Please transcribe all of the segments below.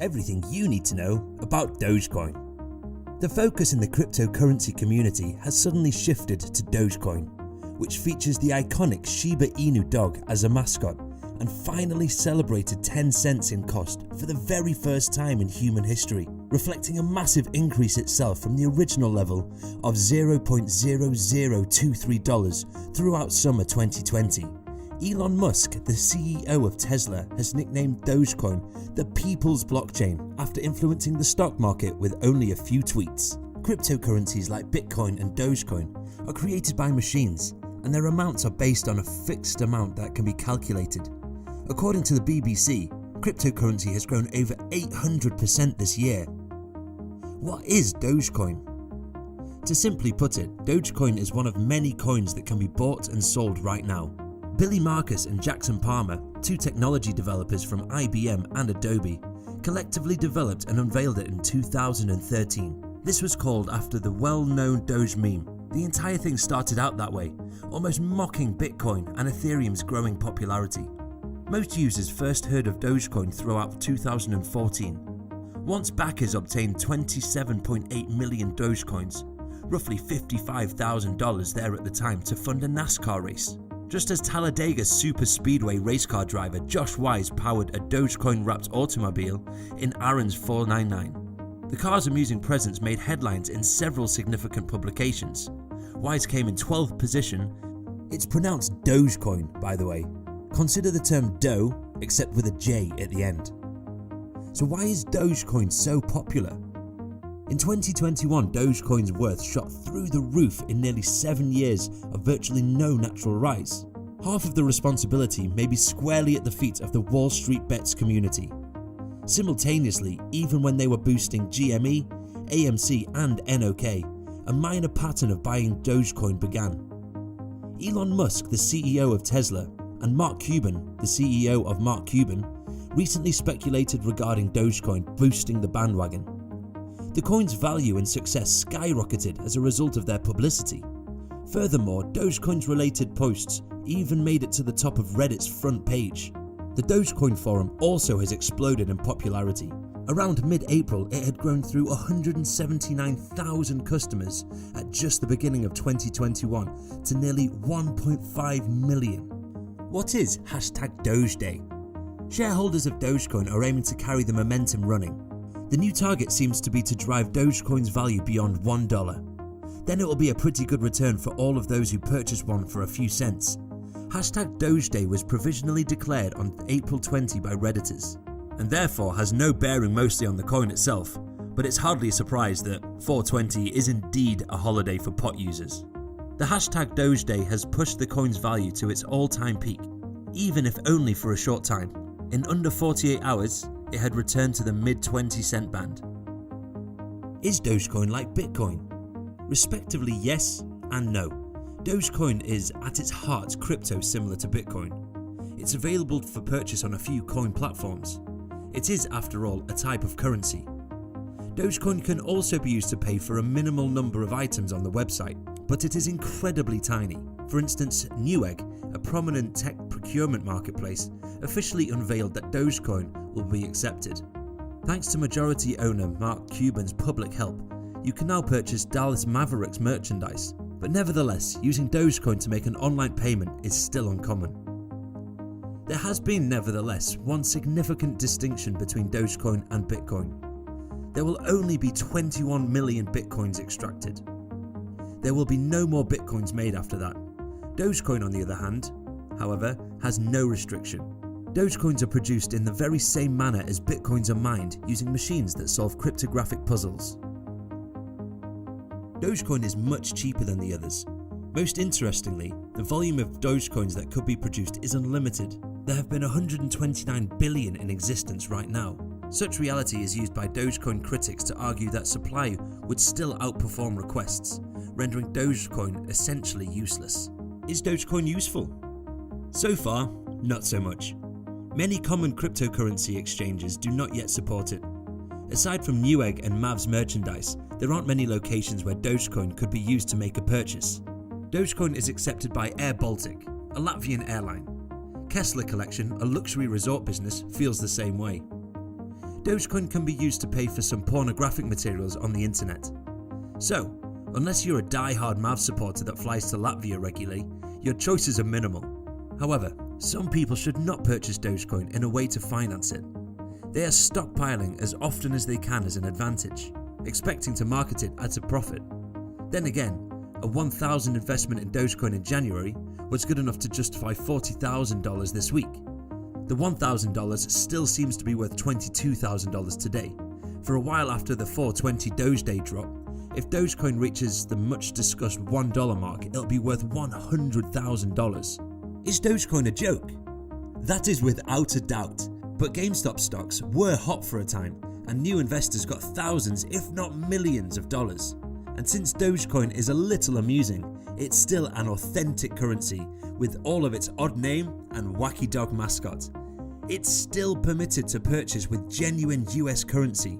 everything you need to know about Dogecoin. The focus in the cryptocurrency community has suddenly shifted to Dogecoin, which features the iconic Shiba Inu dog as a mascot and finally celebrated 10 cents in cost for the very first time in human history, reflecting a massive increase itself from the original level of $0.0023 throughout summer 2020. Elon Musk, the CEO of Tesla, has nicknamed Dogecoin the People's Blockchain after influencing the stock market with only a few tweets. Cryptocurrencies like Bitcoin and Dogecoin are created by machines, and their amounts are based on a fixed amount that can be calculated. According to the BBC, cryptocurrency has grown over 800% this year. What is Dogecoin? To simply put it, Dogecoin is one of many coins that can be bought and sold right now. Markus and Jackson Palmer, two technology developers from IBM and Adobe, collectively developed and unveiled it in 2013. This was called after the well-known Doge meme. The entire thing started out that way, almost mocking Bitcoin and Ethereum's growing popularity. Most users first heard of Dogecoin throughout 2014. Once backers obtained 27.8 million Dogecoins, roughly $55,000 there at the time, to fund a NASCAR race. Just as Talladega Super Speedway race car driver Josh Wise powered a Dogecoin-wrapped automobile in Aaron's 499. The car's amusing presence made headlines in several significant publications. Wise came in 12th position. It's pronounced Dogecoin, by the way. Consider the term dough, except with a J at the end. So why is Dogecoin so popular? In 2021, Dogecoin's worth shot through the roof in nearly 7 years of virtually no natural rise. Half of the responsibility may be squarely at the feet of the Wall Street bets community. Simultaneously, even when they were boosting GME, AMC and NOK, a minor pattern of buying Dogecoin began. Elon Musk, the CEO of Tesla, and Mark Cuban, the CEO of Mark Cuban, recently speculated regarding Dogecoin boosting the bandwagon. The coin's value and success skyrocketed as a result of their publicity. Furthermore, Dogecoin's related posts even made it to the top of Reddit's front page. The Dogecoin forum also has exploded in popularity. Around mid-April, it had grown through 179,000 customers at just the beginning of 2021 to nearly 1.5 million. What is #Dogeday? Shareholders of Dogecoin are aiming to carry the momentum running. The new target seems to be to drive Dogecoin's value beyond $1. Then it will be a pretty good return for all of those who purchase one for a few cents. #Dogeday was provisionally declared on April 20 by Redditors, and therefore has no bearing mostly on the coin itself, but it's hardly a surprise that 420 is indeed a holiday for pot users. The #Dogeday has pushed the coin's value to its all-time peak, even if only for a short time. In under 48 hours, it had returned to the mid-20 cent band. Is Dogecoin like Bitcoin? Respectively yes and no. Dogecoin is at its heart crypto similar to Bitcoin. It's available for purchase on a few coin platforms. It is, after all, a type of currency. Dogecoin can also be used to pay for a minimal number of items on the website, but it is incredibly tiny. For instance, Newegg, a prominent tech procurement marketplace, officially unveiled that Dogecoin will be accepted. Thanks to majority owner Mark Cuban's public help, you can now purchase Dallas Mavericks merchandise, but nevertheless, using Dogecoin to make an online payment is still uncommon. There has been, nevertheless, one significant distinction between Dogecoin and Bitcoin. There will only be 21 million Bitcoins extracted. There will be no more Bitcoins made after that. Dogecoin, on the other hand, however, has no restriction. Dogecoins are produced in the very same manner as Bitcoins are mined using machines that solve cryptographic puzzles. Dogecoin is much cheaper than the others. Most interestingly, the volume of Dogecoins that could be produced is unlimited. There have been 129 billion in existence right now. Such reality is used by Dogecoin critics to argue that supply would still outperform requests, rendering Dogecoin essentially useless. Is Dogecoin useful? So far, not so much. Many common cryptocurrency exchanges do not yet support it. Aside from Newegg and Mavs merchandise, there aren't many locations where Dogecoin could be used to make a purchase. Dogecoin is accepted by Air Baltic, a Latvian airline. Kessler Collection, a luxury resort business, feels the same way. Dogecoin can be used to pay for some pornographic materials on the internet. So, unless you're a die-hard Mav supporter that flies to Latvia regularly, your choices are minimal. However, some people should not purchase Dogecoin in a way to finance it. They are stockpiling as often as they can as an advantage, expecting to market it at a profit. Then again, a $1,000 investment in Dogecoin in January was good enough to justify $40,000 this week. The $1,000 still seems to be worth $22,000 today. For a while after the 420 Dogeday drop, if Dogecoin reaches the much discussed $1 mark, it'll be worth $100,000. Is Dogecoin a joke? That is without a doubt, but GameStop stocks were hot for a time, and new investors got thousands if not millions of dollars. And since Dogecoin is a little amusing, it's still an authentic currency with all of its odd name and wacky dog mascot. It's still permitted to purchase with genuine US currency.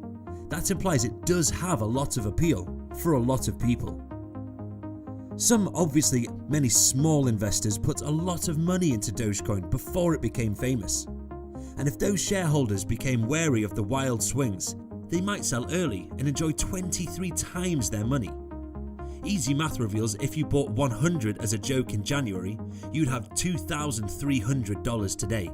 That implies it does have a lot of appeal for a lot of people. Some, obviously many small investors, put a lot of money into Dogecoin before it became famous. And if those shareholders became wary of the wild swings, they might sell early and enjoy 23 times their money. Easy math reveals if you bought 100 as a joke in January, you'd have $2,300 today.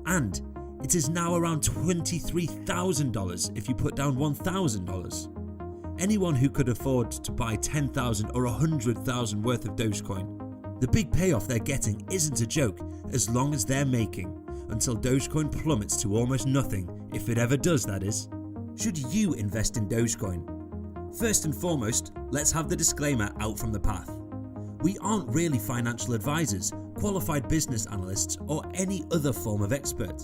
And it is now around $23,000 if you put down $1,000. Anyone who could afford to buy 10,000 or 100,000 worth of Dogecoin, the big payoff they're getting isn't a joke as long as they're making, until Dogecoin plummets to almost nothing, if it ever does, that is. Should you invest in Dogecoin? First and foremost, let's have the disclaimer out from the path. We aren't really financial advisors, qualified business analysts, or any other form of expert.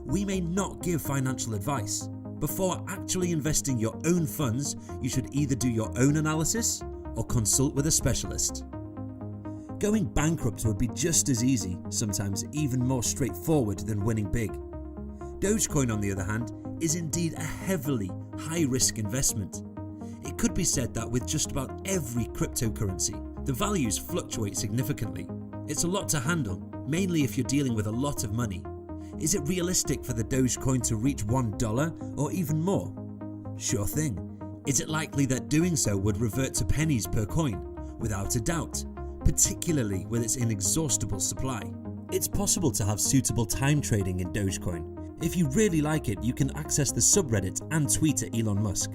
We may not give financial advice. Before actually investing your own funds, you should either do your own analysis or consult with a specialist. Going bankrupt would be just as easy, sometimes even more straightforward than winning big. Dogecoin, on the other hand, is indeed a heavily high-risk investment. It could be said that with just about every cryptocurrency, the values fluctuate significantly. It's a lot to handle, mainly if you're dealing with a lot of money. Is it realistic for the Dogecoin to reach $1 or even more? Sure thing. Is it likely that doing so would revert to pennies per coin? Without a doubt, particularly with its inexhaustible supply. It's possible to have suitable time trading in Dogecoin. If you really like it, you can access the subreddit and tweet at Elon Musk.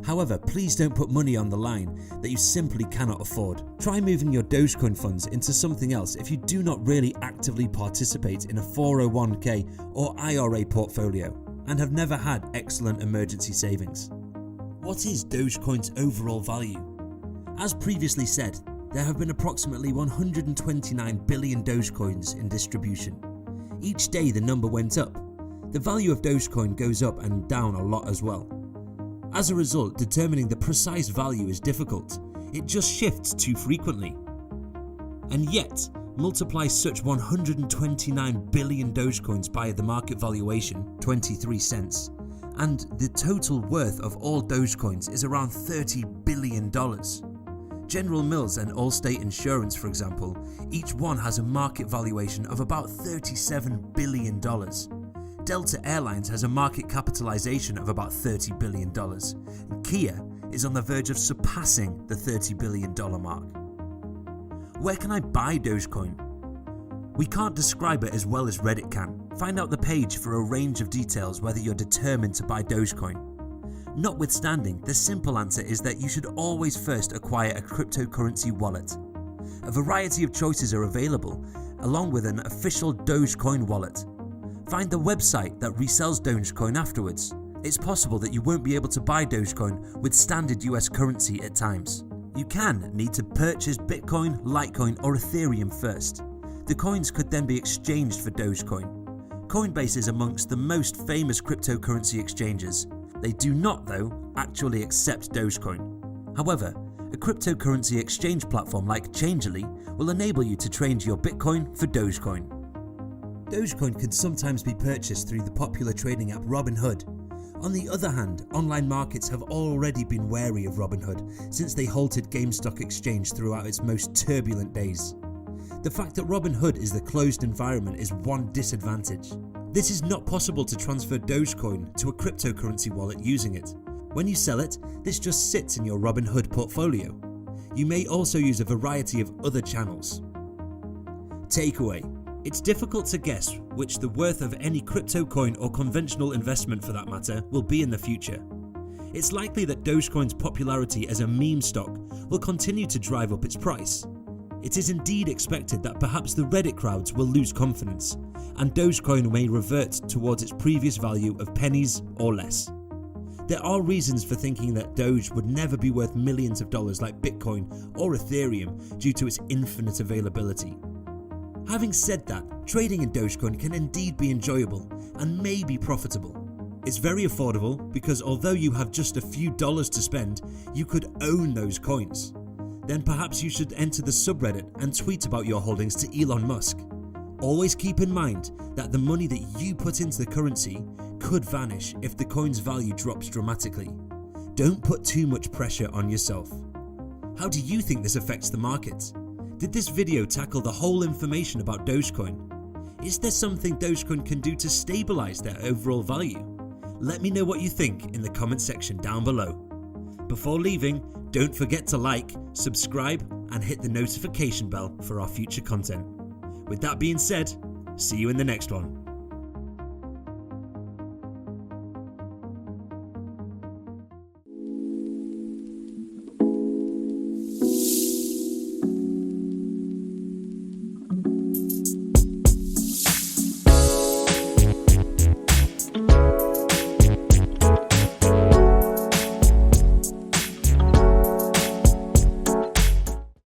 However, please don't put money on the line that you simply cannot afford. Try moving your Dogecoin funds into something else if you do not really actively participate in a 401k or IRA portfolio and have never had excellent emergency savings. What is Dogecoin's overall value? As previously said, there have been approximately 129 billion Dogecoins in distribution. Each day the number went up. The value of Dogecoin goes up and down a lot as well. As a result, determining the precise value is difficult. It just shifts too frequently. And yet, multiply such 129 billion Dogecoins by the market valuation, 23 cents, and the total worth of all Dogecoins is around $30 billion. General Mills and Allstate Insurance, for example, each one has a market valuation of about $37 billion. Delta Airlines has a market capitalization of about $30 billion, and Kia is on the verge of surpassing the $30 billion mark. Where can I buy Dogecoin? We can't describe it as well as Reddit can. Find out the page for a range of details whether you're determined to buy Dogecoin. Notwithstanding, the simple answer is that you should always first acquire a cryptocurrency wallet. A variety of choices are available, along with an official Dogecoin wallet. Find the website that resells Dogecoin afterwards. It's possible that you won't be able to buy Dogecoin with standard US currency at times. You can need to purchase Bitcoin, Litecoin or Ethereum first. The coins could then be exchanged for Dogecoin. Coinbase is amongst the most famous cryptocurrency exchanges. They do not, though, actually accept Dogecoin. However, a cryptocurrency exchange platform like Changelly will enable you to trade your Bitcoin for Dogecoin. Dogecoin can sometimes be purchased through the popular trading app Robinhood. On the other hand, online markets have already been wary of Robinhood since they halted GameStop Exchange throughout its most turbulent days. The fact that Robinhood is the closed environment is one disadvantage. This is not possible to transfer Dogecoin to a cryptocurrency wallet using it. When you sell it, this just sits in your Robinhood portfolio. You may also use a variety of other channels. Takeaway: it's difficult to guess which the worth of any crypto coin or conventional investment for that matter will be in the future. It's likely that Dogecoin's popularity as a meme stock will continue to drive up its price. It is indeed expected that perhaps the Reddit crowds will lose confidence, and Dogecoin may revert towards its previous value of pennies or less. There are reasons for thinking that Doge would never be worth millions of dollars like Bitcoin or Ethereum due to its infinite availability. Having said that, trading in Dogecoin can indeed be enjoyable and may be profitable. It's very affordable because although you have just a few dollars to spend, you could own those coins. Then perhaps you should enter the subreddit and tweet about your holdings to Elon Musk. Always keep in mind that the money that you put into the currency could vanish if the coin's value drops dramatically. Don't put too much pressure on yourself. How do you think this affects the market? Did this video tackle the whole information about Dogecoin? Is there something Dogecoin can do to stabilize their overall value? Let me know what you think in the comment section down below. Before leaving, don't forget to like, subscribe, and hit the notification bell for our future content. With that being said, see you in the next one.